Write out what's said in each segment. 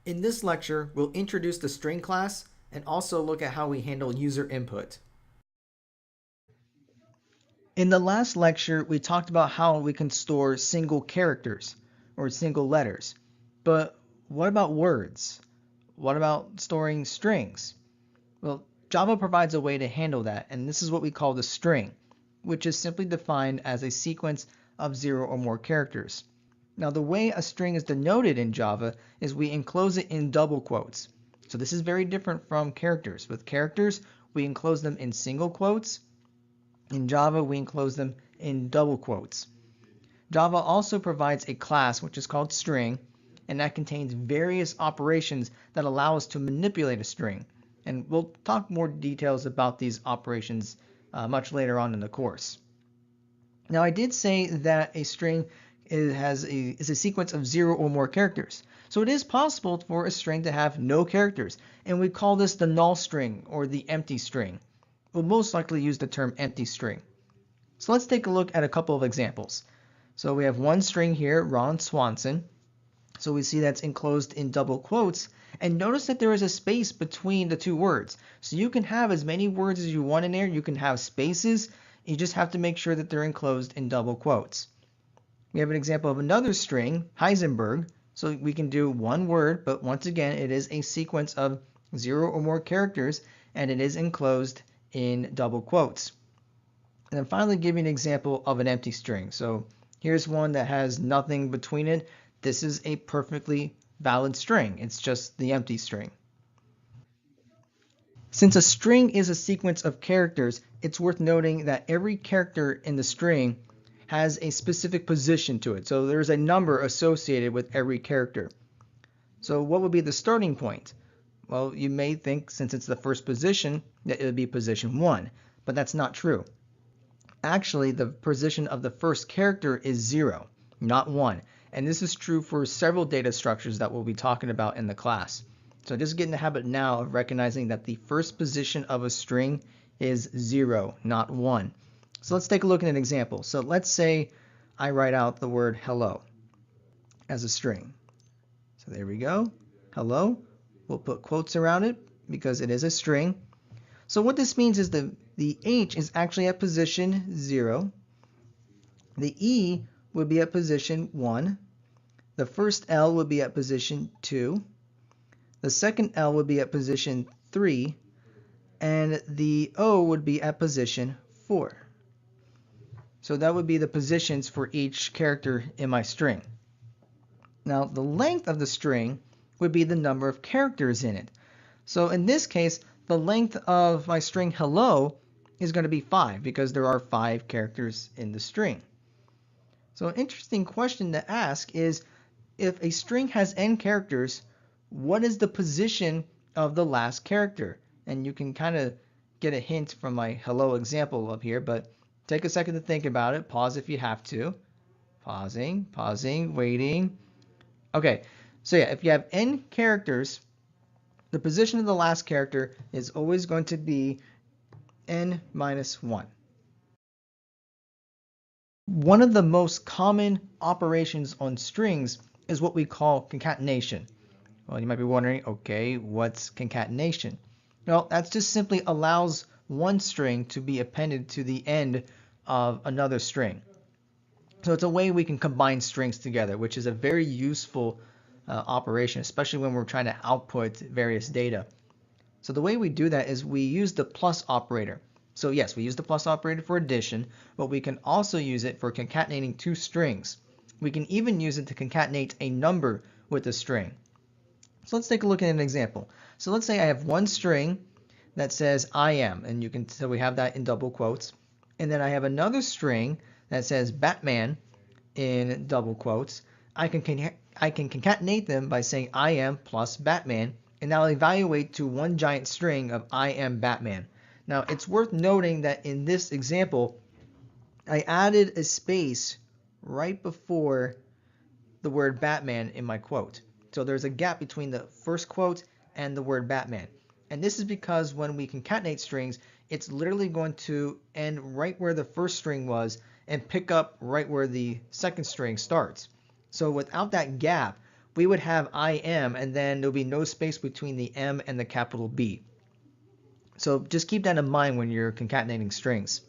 In this lecture, we'll introduce the string class and also look at how we handle user input. In the last lecture, we talked about how we can store single characters or single letters. But what about words? What about storing strings? Well, Java provides a way to handle that, and this is what we call the string, which is simply defined as a sequence of 0 or more characters. Now, the way a string is denoted in Java is we enclose it in double quotes. So this is very different from characters. With characters, we enclose them in single quotes. In Java, we enclose them in double quotes. Java also provides a class which is called string, and that contains various operations that allow us to manipulate a string. And we'll talk more details about these operations much later on in the course. Now, I did say that a string is a sequence of 0 or more characters. So it is possible for a string to have no characters, and we call this the null string or the empty string. We'll most likely use the term empty string. So let's take a look at a couple of examples. So we have one string here, Ron Swanson. So we see that's enclosed in double quotes. And notice that there is a space between the two words. So you can have as many words as you want in there. You can have spaces. You just have to make sure that they're enclosed in double quotes. We have an example of another string, Heisenberg. So we can do one word, but once again, it is a sequence of 0 or more characters, and it is enclosed in double quotes. And then finally, give you an example of an empty string. So here's one that has nothing between it. This is a perfectly valid string. It's just the empty string. Since a string is a sequence of characters, it's worth noting that every character in the string has a specific position to it. So there's a number associated with every character. So what would be the starting point? Well, you may think since it's the first position that it would be position 1, but that's not true. Actually, the position of the first character is 0, not 1. And this is true for several data structures that we'll be talking about in the class. So just get in the habit now of recognizing that the first position of a string is 0, not 1. So let's take a look at an example. So let's say I write out the word hello as a string. So there we go. Hello. We'll put quotes around it because it is a string. So what this means is the H is actually at position 0. The E would be at position 1. The first L would be at position 2. The second L would be at position 3. And the O would be at position 4. So that would be the positions for each character in my string. Now, the length of the string would be the number of characters in it. So in this case, the length of my string hello is going to be 5 because there are 5 characters in the string. So an interesting question to ask is, if a string has n characters, what is the position of the last character? And you can kind of get a hint from my hello example up here, but take a second to think about it. Pause if you have to. Pausing, waiting. Okay, so yeah, if you have n characters, the position of the last character is always going to be n minus 1. One of the most common operations on strings is what we call concatenation. Well, you might be wondering, okay, what's concatenation? Well, that just simply allows one string to be appended to the end of another string. So it's a way we can combine strings together, which is a very useful operation, especially when we're trying to output various data. So the way we do that is we use the plus operator. So yes, we use the plus operator for addition, but we can also use it for concatenating two strings. We can even use it to concatenate a number with a string. So let's take a look at an example. So let's say I have one string that says I am, and so we have that in double quotes. And then I have another string that says Batman in double quotes. I can concatenate them by saying I am plus Batman, and that'll evaluate to one giant string of I am Batman. Now, it's worth noting that in this example, I added a space right before the word Batman in my quote. So there's a gap between the first quote and the word Batman. And this is because when we concatenate strings, it's literally going to end right where the first string was and pick up right where the second string starts. So without that gap, we would have IM, and then there'll be no space between the M and the capital B. So just keep that in mind when you're concatenating strings.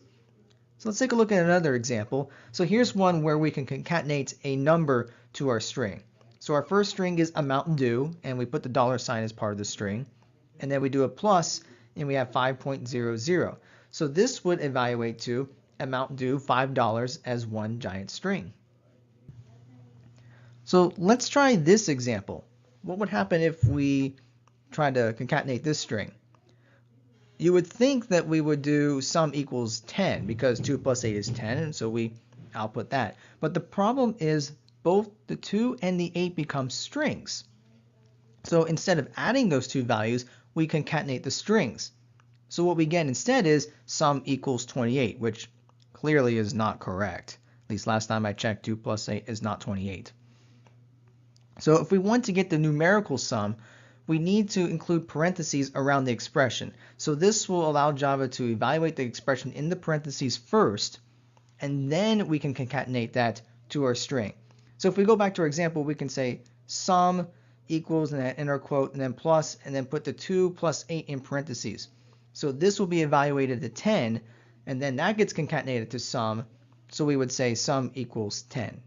So let's take a look at another example. So here's one where we can concatenate a number to our string. So our first string is a Mountain Dew, and we put the $sign as part of the string. And then we do a plus, and we have 5.00. So this would evaluate to a Mountain Dew $5 as one giant string. So let's try this example. What would happen if we try to concatenate this string? You would think that we would do sum equals 10 because 2 plus 8 is 10, and so we output that. But the problem is both the 2 and the 8 become strings. So instead of adding those two values, we concatenate the strings. So what we get instead is sum equals 28, which clearly is not correct. At least last time I checked, 2 plus 8 is not 28. So if we want to get the numerical sum, we need to include parentheses around the expression. So this will allow Java to evaluate the expression in the parentheses first, and then we can concatenate that to our string. So if we go back to our example, we can say sum equals, and then enter a quote, and then plus, and then put the 2 plus 8 in parentheses. So this will be evaluated to 10, and then that gets concatenated to sum. So we would say sum equals 10.